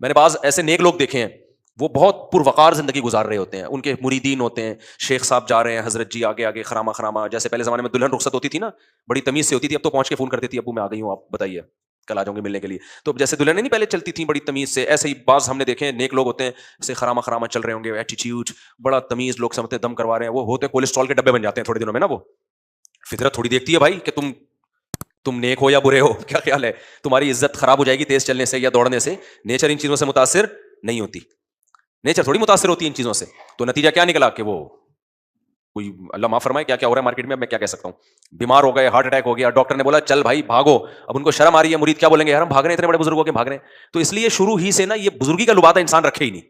میں نے بعض ایسے نیک لوگ دیکھے ہیں, وہ بہت پروقار زندگی گزار رہے ہوتے ہیں, ان کے مریدین ہوتے ہیں, شیخ صاحب جا رہے ہیں, حضرت جی آگے آگے خراما خراما, جیسے پہلے زمانے میں دلہن رخصت ہوتی تھی نا, بڑی تمیز سے ہوتی تھی, اب تو پہنچ کے فون کرتی تھی, ابو میں آ گئی ہوں, آپ بتائیے کل آ جاؤں گے ملنے کے لیے. تو جیسے دلہنیں نہیں پہلے چلتی تھیں بڑی تمیز سے, ایسے ہی بعض ہم نے دیکھے نیک لوگ ہوتے ہیں, ایسے خراما خراما چل رہے ہوں گے, ایٹیٹیوڈ بڑا تمیز, لوگ سمجھتے ہیں دم کروا رہے ہیں, وہ ہوتے ہیں کولیسٹرول کے ڈبے بن جاتے ہیں تھوڑے دنوں میں نا. وہ فطرت تھوڑی دیکھتی ہے بھائی کہ تم نیک ہو یا برے ہو, کیا خیال ہے, تمہاری عزت خراب ہو جائے گی تیز چلنے سے یا دوڑنے سے. نیچر ان چیزوں سے متاثر نہیں ہوتی, نیچر تھوڑی متاثر ہوتی ہے ان چیزوں سے. تو نتیجہ کیا نکلا کہ وہ کوئی اللہ معاف فرمائے کیا کیا ہو رہا ہے مارکیٹ میں, میں کیا کہہ سکتا ہوں, بیمار ہو گئے, ہارٹ اٹیک ہو گیا, ڈاکٹر نے بولا چل بھائی بھاگو. اب ان کو شرم آ رہی ہے, مرید کیا بولیں گے, یار ہم بھاگ رہے ہیں اتنے بڑے بزرگ ہو کے بھاگ رہے ہیں. تو اس لیے شروع ہی سے نا یہ بزرگی کا لبادہ انسان رکھے ہی نہیں.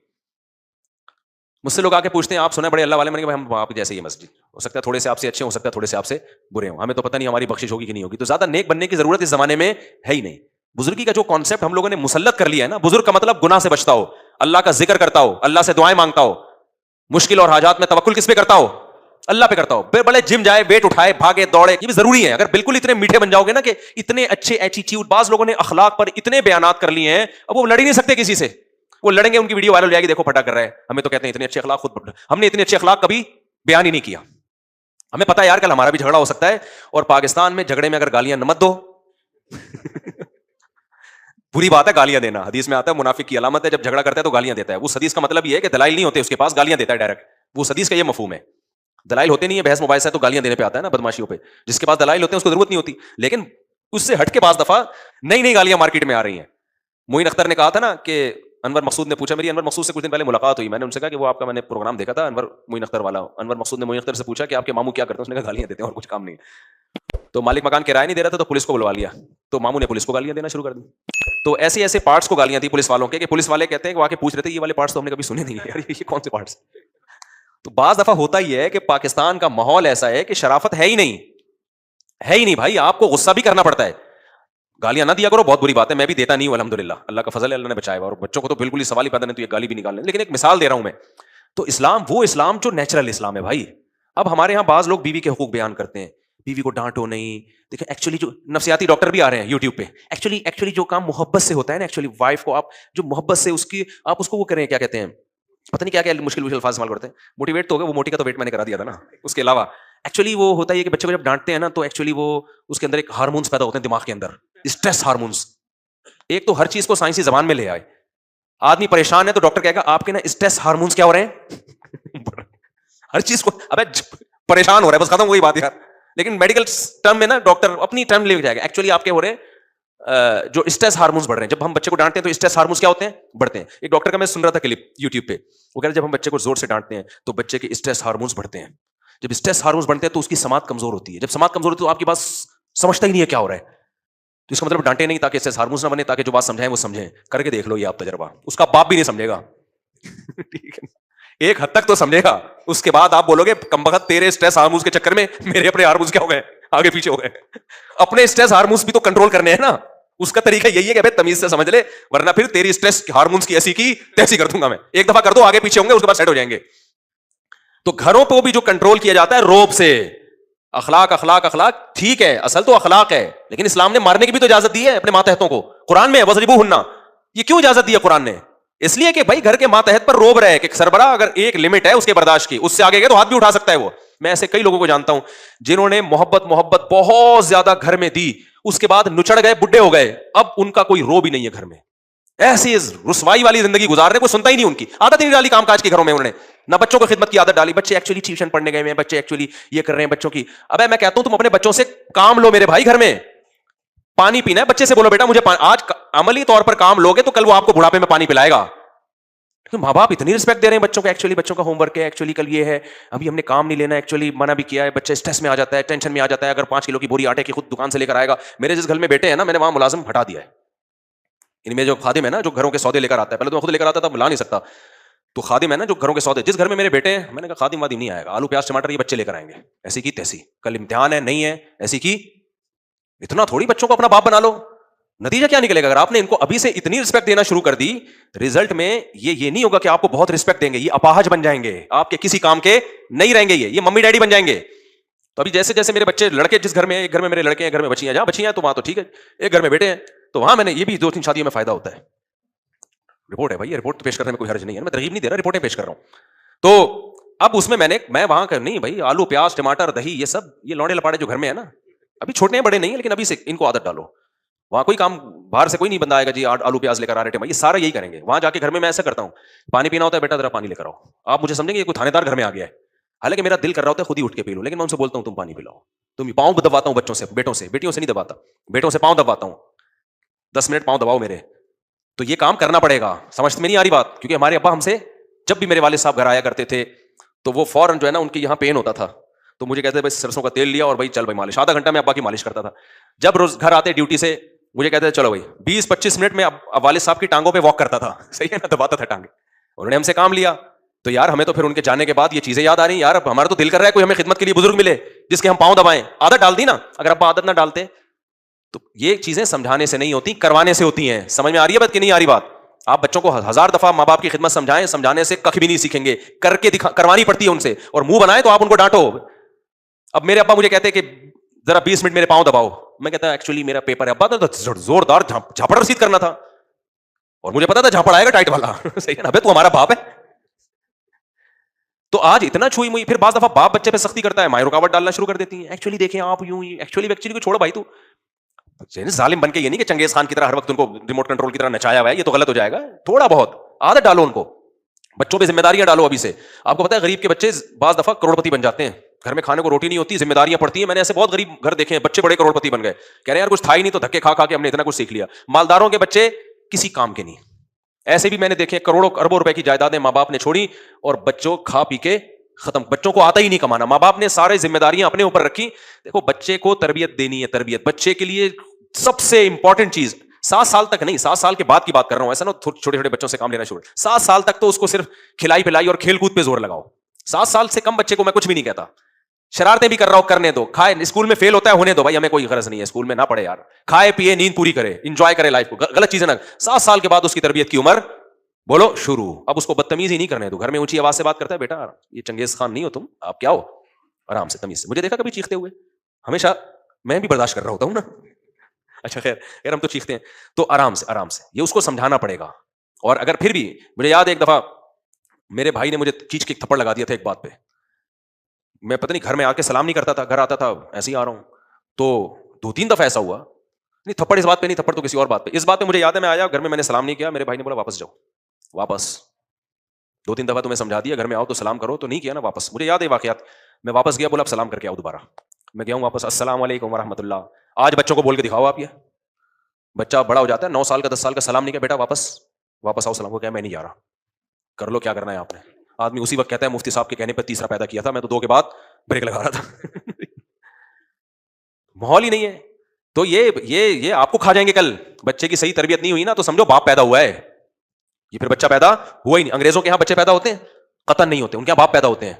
مجھ سے لوگ آ کے پوچھتے ہیں آپ سنے بڑے اللہ والے, میں نے کہا ہم آپ جیسے ہی مسجد, ہو سکتا ہے تھوڑے سے آپ سے اچھے, ہو سکتا ہے تھوڑے سے آپ سے برے ہوں, ہمیں تو پتہ نہیں ہماری بخشش ہوگی کہ نہیں ہوگی. تو زیادہ نیک بننے کی ضرورت اس زمانے میں ہے ہی نہیں. بزرگی کا جو کانسیپٹ ہم لوگوں نے مسلط کر لیا ہے نا, بزرگ کا مطلب گناہ سے بچتا ہو, اللہ کا ذکر کرتا ہو, اللہ سے دعائیں مانگتا ہو, مشکل اور حاجات میں توکل کس پہ کرتا ہو, اللہ پہ کرتا ہو. بڑے جم جائے, ویٹ اٹھائے, بھاگے دوڑے, یہ بھی ضروری ہے. اگر بالکل اتنے میٹھے بن جاؤ گے نا کہ اتنے اچھے ایٹیٹیوڈ, بعض لوگوں نے اخلاق پر اتنے بیانات کر لیے ہیں, اب وہ لڑ ہی نہیں سکتے کسی سے. وہ لڑیں گے, ان کی ویڈیو وائرل ہو جائے گی, دیکھو پھٹا کر رہا ہے, ہمیں تو کہتے ہیں اتنے اچھے اخلاق, خود ہم نے اتنے اچھے اخلاق کبھی بیان ہی نہیں کیا. ہمیں پتا ہے یار کل ہمارا بھی جھگڑا ہو سکتا ہے, اور پاکستان میں جھگڑے میں اگر گالیاں نہ مت دو بری بات ہے گالیاں دینا, حدیث میں آتا ہے منافق کی علامت ہے جب جھگڑا کرتا ہے تو گالیاں دیتا ہے. وہ حدیث کا مطلب یہ ہے کہ دلائل نہیں ہوتے اس کے پاس, گالیاں دیتا ہے ڈائریکٹ. وہ حدیث کا یہ مفہوم ہے, دلائل ہوتے نہیں ہے, بحث مباحثہ ہے تو گالیاں دینے پہ آتا ہے نا, بدماشیوں پہ. جس کے پاس دلائل ہوتے ہیں اس کو ضرورت نہیں ہوتی. لیکن اس سے ہٹ کے بعض دفعہ نئی نئی گالیاں مارکیٹ میں آ رہی ہیں. معین اختر نے کہا تھا نا کہ انور مقصود نے پوچھا, میری انور مقصود سے کچھ دن پہلے ملاقات ہوئی, میں نے ان سے کہا کہ وہ آپ کا میں نے پروگرام دیکھا تھا انور معین اختر والا. انور مقصود نے معین اختر سے پوچھا کہ آپ کے ماموں کیا کرتے ہیں, اس نے کہا گالیاں دیتے ہیں اور کچھ کام نہیں ہے. تو مالک مکان کرایہ نہیں دے رہا تھا تو پولیس کو بلوا لیا, تو ماموں نے پولیس کو گالیاں دینا شروع کر دی. تو ایسے ایسے پارٹس کو گالیاں تھی پولیس والوں کے, کہ پولیس والے کہتے ہیں کہ وہ آ کے پوچھ رہے تھے یہ والے پارٹس تو ہم نے کبھی سنے نہیں ہے, یہ کون سے پارٹس. تو بعض دفعہ ہوتا ہی ہے کہ پاکستان کا ماحول ایسا ہے کہ شرافت ہے ہی نہیں, ہے ہی نہیں بھائی. آپ کو غصہ بھی کرنا پڑتا ہے, گالیاں نہ دیا کرو, بہت بری بات ہے, میں بھی دیتا نہیں ہوں الحمدللہ, اللہ کا فضل ہے, اللہ نے بچایا. اور بچوں کو تو بالکل ہی سوال ہی پیدا نہیں تو یہ گالی بھی نکالنے, لیکن ایک مثال دے رہا ہوں میں. تو اسلام وہ اسلام جو نیچرل اسلام ہے بھائی. اب ہمارے یہاں بعض لوگ بیوی کے حقوق بیان کرتے ہیں, بیوی کو ڈانٹو نہیں. دیکھیں ایکچولی جو نفسیاتی ڈاکٹر بھی آ رہے ہیں یوٹیوب پہ, ایکچولی جو کام محبت سے ہوتا ہے نا, ایکچولی وائف کو آپ جو محبت سے اس کی آپ اس کو وہ کریں, کیا کہتے ہیں پتہ نہیں کیا کیا مشکل الفاظ استعمال کرتے ہیں, موٹیویٹ تو ہو گیا, وہ موٹی کا تو ویٹ میں نے کرا دیا تھا نا. اس کے علاوہ ایکچولی وہ ہوتا ہے کہ بچے کو جب ڈانٹتے ہیں نا تو ایکچولی وہ اس کے اندر ایک ہارمونس پیدا ہوتے ہیں دماغ کے اندر, اسٹریس ہارمونس. ایک تو ہر چیز کو سائنسی زبان میں لے آئے, آدمی پریشان ہے تو ڈاکٹر کہے گا آپ کے نا اسٹریس ہارمونس کیا ہو رہے ہیں. ہر چیز کو ابے پریشان ہو رہا ہے بس, ختم وہی بات یار. لیکن میڈیکل ٹرم میں نا ڈاکٹر اپنی ٹرم لے کے جائے گا, ایکچولی آپ کے ہو رہے ہیں جو اسٹریس ہارمونس بڑھ رہے ہیں. جب ہم بچے کو ڈانٹتے ہیں تو اسٹریس ہارمونس کیا ہوتے ہیں, بڑھتے ہیں. ایک ڈاکٹر کا میں سن رہا تھا کلپ یوٹیوب پہ, وہ کہہ رہے جب ہم بچے کو زور سے ڈانٹتے ہیں تو بچے کے اسٹریس ہارمونس بڑھتے ہیں. جب اسٹریس ہارمونس بڑھتے ہیں تو اس کی سماعت کمزور ہوتی ہے, جب سماعت کمزور ہوتی ہے تو آپ کی بات سمجھتا ہی نہیں ہے کیا ہو رہا ہے. تو اس کا مطلب ڈانٹے نہیں تاکہ اسٹریس ہارمونس نہ بنے, تاکہ جو بات سمجھائیں وہ سمجھیں. کر کے دیکھ لو یہ آپ تجربہ, اس کا باپ بھی نہیں سمجھے گا ٹھیک ہے, ایک حد تک تو سمجھے گا, اس کے بعد آپ بولو گے کمبخت تیرے اسٹریس ہارمونس کے چکر میں میرے اپنے ہارمونس کیا ہو گئے, آگے پیچھے ہو گئے. اپنے اسٹریس ہارمونس بھی تو کنٹرول کرنے ہیں نا. اس کا طریقہ یہی ہے کہ بھائی تمیز سے سمجھ لے, ورنہ پھر تیری اسٹریس ہارمونس کی ایسی کی تیسی کر دوں گا میں. ایک دفعہ کر دو, آگے پیچھے ہوں گے, اس کے بعد سیٹ ہو جائیں گے. تو گھروں پہ بھی جو کنٹرول کیا جاتا ہے روب سے, اخلاق اخلاق اخلاق ٹھیک ہے, اصل تو اخلاق ہے, لیکن اسلام نے مارنے کی بھی تو اجازت دی ہے اپنے ماتحتوں کو. قرآن میں وَضْرِبُوهُنَّ, یہ کیوں اجازت دی ہے قرآن نے؟ اس لیے کہ بھائی گھر کے ماتحت پر روب رہے کہ سربراہ اگر ایک لمٹ ہے اس کے برداشت کی, اس سے آگے گئے تو ہاتھ بھی اٹھا سکتا ہے وہ. میں ایسے کئی لوگوں کو جانتا ہوں جنہوں نے محبت بہت زیادہ گھر میں دی, اس کے بعد نچڑ گئے, بڈھے ہو گئے, اب ان کا کوئی روب ہی نہیں ہے گھر میں. ایسی رسوائی والی زندگی گزار رہے, کوئی سنتا ہی نہیں, ان کی عادت نہیں ڈالی کام کاج کے گھروں میں, انہوں نے نہ بچوں کو خدمت کی عادت ڈالی. بچے ایکچولی ٹیوشن پڑھنے گئے ہیں, بچے ایکچولی یہ کر رہے ہیں بچوں کی. ابے میں کہتا ہوں تم اپنے بچوں سے کام لو میرے بھائی. گھر میں پانی پینا ہے, بچے سے بولو بیٹا مجھے آج عملی طور پر کام لوگے تو کل وہ آپ کو بڑھاپے میں پانی پلائے گا. ماں باپ اتنی رسپیکٹ دے رہے ہیں بچوں کو, ایکچولی بچوں کا ہوم ورک ہے, ایکچولی کل یہ ہے, ابھی ہم نے کام نہیں لینا, ایکچولی منع بھی کیا ہے. بچہ اسٹریس میں آ جاتا ہے, ٹینشن میں آ جاتا ہے, اگر 5 کلو کی بوری آٹے کی خود دکان سے لے کر آئے گا. میرے جس گھر میں بیٹے ہیں نا, میں نے وہاں ملازم ہٹا دیا ہے. ان میں جو خادم ہے نا جو گھروں کے سودے لے کر آتا ہے, پہلے تو میں خود لے کر آتا تھا, لا نہیں سکتا, تو خادم ہے نا جو گھروں کے سودے, جس گھر میں میرے بیٹے ہیں, میں نے کہا خادم وادم نہیں آئے گا, آلو پیاز ٹماٹر یہ بچے لے کر آئیں گے, ایسی کی تیسی, کل امتحان ہے نہیں ہے ایسی کی. اتنا تھوڑی بچوں کو اپنا باپ بنا لو. نتیجہ کیا نکلے گا اگر آپ نے ان کو ابھی سے اتنی رسپیکٹ دینا شروع کر دی؟ رزلٹ میں یہ نہیں ہوگا کہ آپ کو بہت رسپیکٹ دیں گے, یہ اپاہج بن جائیں گے, آپ کے کسی کام کے نہیں رہیں گے, یہ ممی ڈیڈی بن جائیں گے. تو ابھی جیسے جیسے میرے بچے لڑکے جس گھر میں, ایک گھر میں میرے لڑکے ہیں, گھر میں بچیاں, جہاں بچیاں تو وہاں تو ٹھیک ہے, ایک گھر میں بیٹے ہیں تو وہاں میں نے یہ بھی 2-3 شادیوں میں فائدہ ہوتا ہے. رپورٹ ہے بھائی, رپورٹ پیش کرنے میں کوئی حرج نہیں ہے, میں ترغیب نہیں دے رہا, رپورٹیں پیش کر رہا ہوں. تو اب اس میں وہاں کا نہیں بھائی, آلو پیاز ٹماٹر دہی یہ سب, یہ لوڑے لپاڑے جو گھر میں ہے نا, ابھی چھوٹے ہیں بڑے نہیں ہیں, لیکن ابھی سے ان کو عادت ڈالو. وہاں کوئی کام باہر سے کوئی نہیں بندہ آئے گا جی آلو پیاز لے کر آ رہے, یہ سارا یہی کریں گے. وہاں جا کے گھر میں ایسا کرتا ہوں, پانی پینا ہوتا ہے بیٹا ذرا پانی لے کر آؤ, آپ مجھے سمجھیں گے یہ کوئی تھانے دار گھر میں آ گیا ہے, حالانکہ میرا دل کر رہا ہوتا ہے خود ہی اٹھ کے پی لوں, لیکن میں ان سے بولتا ہوں تم پانی پلاؤ. تم پاؤں دباتا ہوں بچوں سے, بیٹوں سے, بیٹیوں سے نہیں دباتا, بیٹوں سے پاؤں دباتا ہوں, 10 منٹ پاؤں دباؤ میرے. تو یہ کام کرنا پڑے گا, سمجھ میں نہیں آ رہی بات, کیونکہ ہمارے ابا ہم سے, جب بھی میرے والد صاحب گھر آیا کرتے تھے تو وہ فوراً جو ہے نا ان کے یہاں پین ہوتا تھا, تو مجھے کہتے بھائی سرسوں کا تیل لیا اور بھائی چل بھائی مالش, آدھا گھنٹہ میں ابا کی مالش کرتا تھا. جب روز گھر آتے ڈیوٹی سے مجھے کہتے چلو بھائی 20-25 منٹ میں والد صاحب کی ٹانگوں پہ واک کرتا تھا, صحیح ہے نا, دباتا تھا ٹانگیں, انہوں نے ہم سے کام لیا. تو یار ہمیں تو پھر ان کے جانے کے بعد یہ چیزیں یاد آ رہی ہیں, یار ہمارا تو دل کر رہا ہے کوئی ہمیں خدمت کے لیے بزرگ ملے جس کے ہم پاؤں دبائیں. عادت ڈال دی نا, اگر ابا عادت نہ ڈالتے تو یہ چیزیں سمجھانے سے نہیں ہوتی, کروانے سے ہوتی ہیں. سمجھ میں آ رہی ہے بات کہ نہیں آ رہی بات؟ آپ بچوں کو 1000 دفعہ ماں باپ کی خدمت سمجھائیں, سمجھانے سے کخ بھی نہیں سیکھیں گے, کر کے کروانی پڑتی ہے ان سے, اور منہ بنائے تو آپ ان کو ڈانٹو. اب میرے ابا مجھے کہتے کہ ذرا 20 منٹ میرے پاؤں دباؤ, میں کہتا ایکچولی میرا پیپر ہے ابا, تو زوردار جھاپڑ رسید کرنا تھا, اور مجھے پتا تھا جھاپڑ آئے گا ٹائٹ والا, صحیح ہے نا, تو ہمارا باپ ہے. تو آج اتنا چھوئی موئی, پھر بعض دفعہ باپ بچے پہ سختی کرتا ہے, مائیں رکاوٹ ڈالنا شروع کر دیتی ہیں. ایکچولی دیکھیں آپ یوں ہی, ایکچولی کو چھوڑو بھائی, تو ظالم بن کے یہ نہیں کہ چنگیز خان کی طرح ہر وقت ان کو ریموٹ کنٹرول کی طرح نچایا ہوا ہے, یہ تو غلط ہو جائے گا. تھوڑا بہت عادت ڈالو ان کو, بچوں پہ ذمہ داریاں ڈالو ابھی سے. آپ کو پتا ہے غریب کے بچے بعض دفعہ کروڑپتی بن جاتے ہیں, گھر میں کھانے کو روٹی نہیں ہوتی, ذمہ داریاں پڑتی ہیں. میں نے ایسے بہت غریب گھر دیکھے ہیں, بچے بڑے کروڑپتی بن گئے, کہہ رہے ہیں یار کچھ تھا ہی نہیں تو دھکے کھا کے ہم نے اتنا کچھ سیکھ لیا. مالداروں کے بچے کسی کام کے نہیں. ایسے بھی میں نے دیکھے کروڑوں اربوں روپے کی جائیدادیں ماں باپ نے چھوڑی, اور بچوں کھا پی کے ختم. بچوں کو آتا ہی نہیں کمانا, ماں باپ نے سارے ذمہ داریاں اپنے اوپر رکھی. دیکھو بچے کو تربیت دینی ہے, تربیت بچے کے لیے سب سے امپورٹنٹ چیز. 7 سال تک نہیں, 7 سال کے بعد کی بات کر رہا ہوں, ایسا نا چھوٹے چھوٹے بچوں سے کام لینا شروع. 7 سال تک تو اس کو صرف کھلائی پلائی اور کھیل کود پہ زور لگاؤ. 7 سال سے کم بچے کو میں کچھ بھی نہیں کہتا, شرارتیں بھی کر رہا ہو کرنے دو, کھائے اسکول میں فیل ہوتا ہے ہونے دو بھائی, ہمیں کوئی غرض نہیں ہے اسکول میں نہ پڑھے یار, کھائے پیے نیند پوری کرے, انجوائے کرے لائف کو, غلط چیزیں نہ. 7 سال کے بعد اس کی تربیت کی عمر بولو شروع. اب اس کو بدتمیز ہی نہیں کرنے دو. گھر میں اونچی آواز سے بات کرتا ہے, بیٹا یہ چنگیز خان نہیں ہو تم, آپ کیا ہو, آرام سے تمیز سے. مجھے دیکھا کبھی چیختے ہوئے؟ ہمیشہ میں بھی برداشت کر رہا ہوتا ہوں نا. اچھا خیر ہم تو چیختے ہیں, تو آرام سے یہ اس کو سمجھانا پڑے گا. اور اگر پھر بھی, مجھے یاد ہے ایک دفعہ میرے بھائی نے مجھے کھینچ کے تھپڑ لگا دیا تھا ایک بات پہ. میں پتہ نہیں گھر میں آ کے سلام نہیں کرتا تھا, گھر آتا تھا ایسے ہی آ رہا ہوں, تو 2-3 دفعہ ایسا ہوا. نہیں تھپڑ اس بات پہ نہیں, تھپڑ تو کسی اور بات پہ. اس بات پہ مجھے یاد ہے میں آیا گھر میں نے سلام نہیں کیا, میرے بھائی نے بولا واپس جاؤ, واپس. 2-3 دفعہ تمہیں سمجھا دیا گھر میں آؤ تو سلام کرو, تو نہیں کیا نا واپس. مجھے یاد ہے واقعات. میں واپس گیا, بولا اب سلام کر کے آؤ دوبارہ. میں گیا ہوں واپس, السلام علیکم ورحمۃ اللہ. آج بچوں کو بول کے دکھاؤ آپ, یہ بچہ بڑا ہو جاتا ہے 9 سال کا 10 سال کا, سلام نہیں کیا, بیٹا واپس آؤ, سلام کو کیا میں نہیں جا رہا, کر لو کیا کرنا ہے آپ نے. آدمی اسی وقت کہتا ہے مفتی صاحب کے کہنے پر تیسرا پیدا کیا تھا, میں تو 2 کے بعد بریک لگا رہا تھا. ماحول ہی نہیں ہے. تو یہ آپ کو کھا جائیں گے کل. بچے کی صحیح تربیت نہیں ہوئی نا تو سمجھو باپ پیدا ہوا ہے, یہ پھر بچہ پیدا ہوا ہی نہیں. انگریزوں کے یہاں بچے پیدا ہوتے ہیں, قطن نہیں ہوتے, ان کے یہاں باپ پیدا ہوتے ہیں.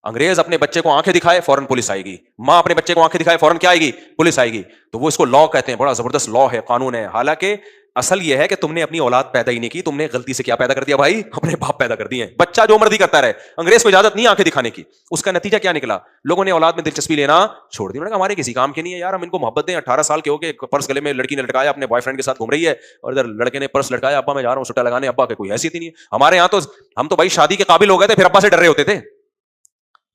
انگریز اپنے بچے کو آنکھیں دکھائے فوراً پولیس آئے گی, ماں اپنے بچے کو آنکھیں دکھائے فوراً کیا آئے گی, پولیس آئے گی. تو وہ اس کو لا کہتے ہیں, بڑا زبردست لا ہے, قانون ہے. حالانکہ اصل یہ ہے کہ تم نے اپنی اولاد پیدا ہی نہیں کی, تم نے غلطی سے کیا پیدا کر دیا بھائی, اپنے باپ پیدا کر دیے ہیں. بچہ جو مرضی کرتا رہے, انگریز کو اجازت نہیں آنکھیں دکھانے کی. اس کا نتیجہ کیا نکلا, لوگوں نے اولاد میں دلچسپی لینا چھوڑ دی. انہوں نے کہا ہمارے کسی کام کے نہیں ہے یار, ہم ان کو محبت دیں. 18 سال کے ہو کے پرس گلے میں لڑکی نے لٹکایا, اپنے بوائے فرینڈ کے ساتھ گھوم رہی ہے, اور ادھر لڑکے نے پرس لٹکایا, ابا میں جا رہا ہوں سٹا لگانے, ابا کے کوئی حیثیت ہی نہیں ہے. ہمارے یہاں تو ہم تو بھائی شادی کے قابل ہو گئے تھے, پھر ابا سے ڈر رہے ہوتے تھے,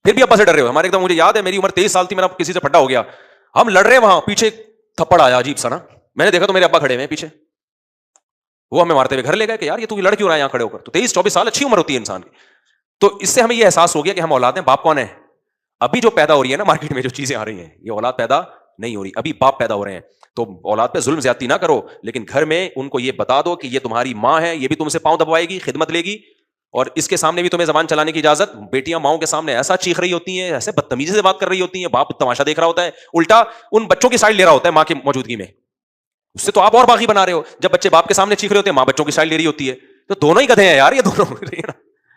پھر بھی ابا سے ڈر رہے ہو. ہمارے ایک دم مجھے یاد ہے میری عمر 23 سال تھی, میرا کسی سے پھڈا ہو گیا, ہم لڑ رہے, وہاں پیچھے تھپڑ آیا عجیب سا نا, میں نے دیکھا تو میرے ابا کھڑے ہوئے پیچھے, وہ ہمیں مارتے ہوئے گھر لے گئے کہ یار یہ تو لڑ کیوں رہا ہے یہاں کھڑے ہو کر. تو 23-24 سال اچھی عمر ہوتی ہے انسان کی. تو اس سے ہمیں یہ احساس ہو گیا کہ ہم اولاد ہیں, باپ کون ہے. ابھی جو پیدا ہو رہی ہے نا مارکیٹ میں جو چیزیں آ رہی ہیں, یہ اولاد پیدا نہیں ہو رہی, ابھی باپ پیدا ہو رہے ہیں. تو اولاد پہ ظلم زیادتی نہ کرو, لیکن گھر میں ان کو یہ بتا دو کہ یہ تمہاری ماں ہے, یہ بھی تم سے پاؤں دبوائے گی, خدمت لے گی, اور اس کے سامنے بھی تمہیں زبان چلانے کی اجازت. بیٹیاں ماؤں کے سامنے ایسا چیخ رہی ہوتی ہیں, ایسے بدتمیزی سے بات کر رہی ہوتی ہیں, باپ تماشا دیکھ رہا ہوتا ہے, الٹا ان بچوں کی سائڈ لے رہا ہوتا ہے ماں کی موجودگی میں. اس سے تو آپ اور باغی بنا رہے ہو. جب بچے باپ کے سامنے چیخ رہے ہوتے ہیں, ماں بچوں کی سائڈ لے رہی ہوتی ہے. تو دونوں ہی گدھے ہیں یار, یہ دونوں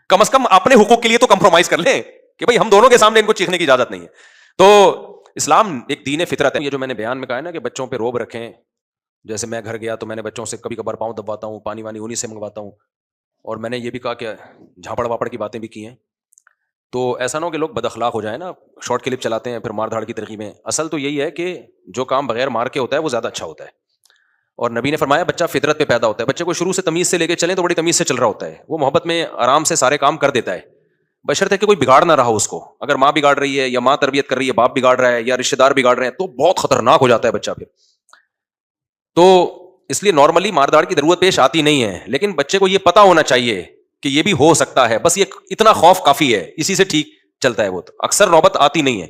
کم از کم اپنے حقوق کے لیے تو کمپرومائز کر لیں کہ بھائی ہم دونوں کے سامنے ان کو چیخنے کی اجازت نہیں ہے. تو اسلام ایک دین فطرت ہے. یہ جو میں نے بیان میں کہا ہے نا کہ بچوں پہ روب رکھیں, جیسے میں گھر گیا تو میں نے بچوں سے کبھی کبھار پاؤں دبواتا ہوں, پانی وانی انہیں سے منگواتا ہوں, اور میں نے یہ بھی کہا کہ جھاپڑ واپڑ کی باتیں بھی کی ہیں. تو ایسا نہ ہو کہ لوگ بد اخلاق ہو جائیں نا, شارٹ کلپ چلاتے ہیں, پھر مار دھاڑ کی ترغیبیں. اصل تو یہی ہے کہ جو کام بغیر مار کے ہوتا ہے وہ زیادہ اچھا ہوتا ہے. اور نبی نے فرمایا بچہ فطرت پہ پیدا ہوتا ہے, بچے کو شروع سے تمیز سے لے کے چلیں تو بڑی تمیز سے چل رہا ہوتا ہے, وہ محبت میں آرام سے سارے کام کر دیتا ہے, بشرطے کہ کوئی بگاڑ نہ رہا اس کو. اگر ماں بگاڑ رہی ہے یا ماں تربیت کر رہی ہے, باپ بگاڑ رہا ہے یا رشتہ دار بگاڑ رہے ہیں, تو بہت خطرناک ہو جاتا ہے بچہ پھر. تو اس لیے نارملی مار داڑ کی ضرورت پیش آتی نہیں ہے, لیکن بچے کو یہ پتا ہونا چاہیے کہ یہ بھی ہو سکتا ہے, بس یہ اتنا خوف کافی ہے, اسی سے ٹھیک چلتا ہے. وہ تو اکثر نوبت آتی نہیں ہے,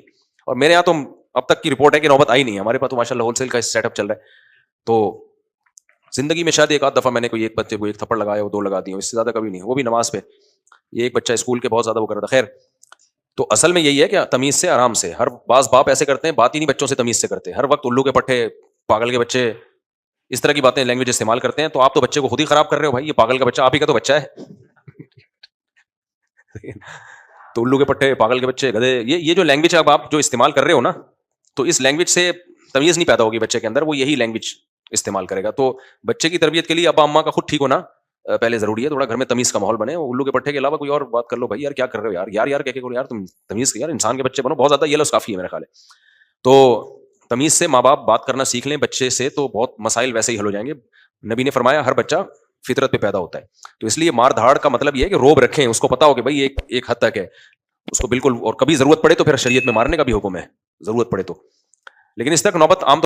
اور میرے یہاں تو اب تک کی رپورٹ ہے کہ نوبت آئی نہیں ہے, ہمارے پاس تو ماشاء اللہ ہول سیل کا سیٹ اپ چل رہا ہے. تو زندگی میں شاید ایک آدھ دفعہ میں نے کوئی ایک بچے کو ایک تھپڑ لگایا ہو, 2 لگا دیے, اس سے زیادہ کبھی نہیں, وہ بھی نماز پہ. یہ ایک بچہ اسکول کے بہت زیادہ وہ کر رہا تھا. خیر, تو اصل میں یہی ہے کہ تمیز سے, آرام سے. ہر بعض باپ ایسے کرتے ہیں, بات ہی نہیں بچوں سے تمیز سے کرتے, ہر وقت الو کے پٹھے, پاگل کے بچے, اس طرح کی باتیں لینگویج استعمال کرتے ہیں. تو آپ تو بچے کو خود ہی خراب کر رہے ہو بھائی, یہ پاگل کا بچہ آپ ہی کا تو بچہ ہے. تو الو کے پٹھے, پاگل کے بچے, گدھے, یہ جو لینگویج اب آپ جو استعمال کر رہے ہو نا, تو اس لینگویج سے تمیز نہیں پیدا ہوگی بچے کے اندر, وہ یہی لینگویج استعمال کرے گا. تو بچے کی تربیت کے لیے ابا اماں کا خود ٹھیک ہونا پہلے ضروری ہے, تھوڑا گھر میں تمیز کا ماحول بنے. الو کے پٹھے کے علاوہ کوئی اور بات کر لو بھائی, یار کیا کر رہے ہو یار, یار یار کہہ کے کرو یار, تم تمیز کے, یار انسان کے بچے بنو, بہت زیادہ یہ لفظ کافی ہے میرا خیال ہے. تو تمیز سے ماں باپ بات کرنا سیکھ لیں بچے سے, تو بہت مسائل ویسے ہی حل ہو جائیں گے. نبی نے فرمایا ہر بچہ فطرت پہ پیدا ہوتا ہے. تو اس لیے مار دھاڑ کا مطلب یہ ہے کہ روب رکھیں, اس کو پتا ہو کہ بھائی ایک حد تک ہے اس کو بالکل, اور کبھی ضرورت پڑے تو پھر شریعت میں مارنے کا بھی حکم ہے, ضرورت پڑے تو. لیکن اس تک نوبت عام